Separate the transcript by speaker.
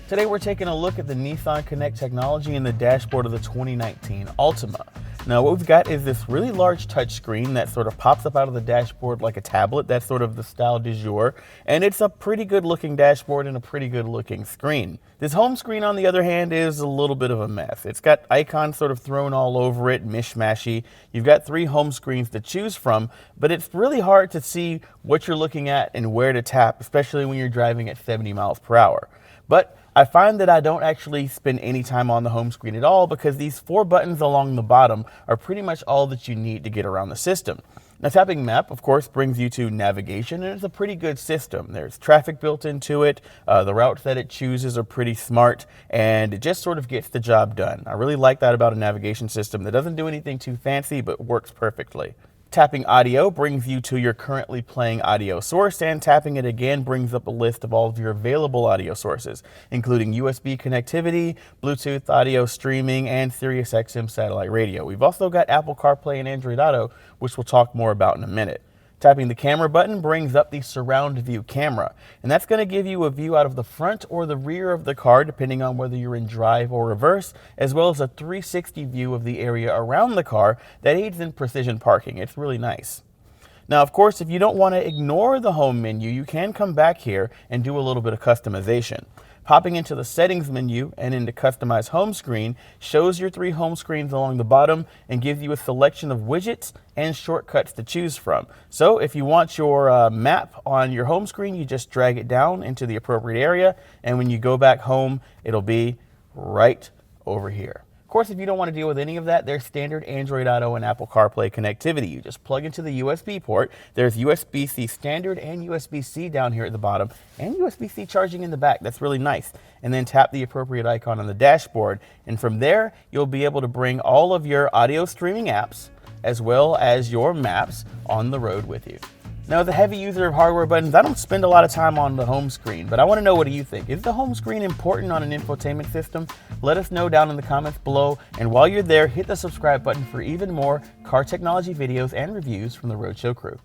Speaker 1: Today we're taking a look at the Nissan CNET technology in the dashboard of the 2019 Altima. Now what we've got is this really large touchscreen that sort of pops up out of the dashboard like a tablet. That's sort of the style du jour, and it's a pretty good looking dashboard and a pretty good looking screen. This home screen, on the other hand, is a little bit of a mess. It's got icons sort of thrown all over it, mishmashy. You've got 3 home screens to choose from, but it's really hard to see what you're looking at and where to tap, especially when you're driving at 70 miles per hour. But I find that I don't actually spend any time on the home screen at all because these 4 buttons along the bottom are pretty much all that you need to get around the system. Now, tapping map, of course, brings you to navigation, and it's a pretty good system. There's traffic built into it, the routes that it chooses are pretty smart, and it just sort of gets the job done. I really like that about a navigation system that doesn't do anything too fancy but works perfectly. Tapping audio brings you to your currently playing audio source, and tapping it again brings up a list of all of your available audio sources, including USB connectivity, Bluetooth audio streaming, and SiriusXM satellite radio. We've also got Apple CarPlay and Android Auto, which we'll talk more about in a minute. Tapping the camera button brings up the surround view camera, and that's going to give you a view out of the front or the rear of the car, depending on whether you're in drive or reverse, as well as a 360 view of the area around the car that aids in precision parking. It's really nice. Now, of course, if you don't want to ignore the home menu, you can come back here and do a little bit of customization. Popping into the settings menu and into customize home screen shows your 3 home screens along the bottom and gives you a selection of widgets and shortcuts to choose from. So if you want your map on your home screen, you just drag it down into the appropriate area, and when you go back home, it'll be right over here. Of course, if you don't want to deal with any of that, there's standard Android Auto and Apple CarPlay connectivity. You just plug into the USB port. There's USB-C standard and USB-C down here at the bottom, and USB-C charging in the back. That's really nice. And then tap the appropriate icon on the dashboard, and from there, you'll be able to bring all of your audio streaming apps as well as your maps on the road with you. Now, as a heavy user of hardware buttons, I don't spend a lot of time on the home screen, but I want to know, what do you think? Is the home screen important on an infotainment system? Let us know down in the comments below, and while you're there, hit the subscribe button for even more car technology videos and reviews from the Roadshow crew.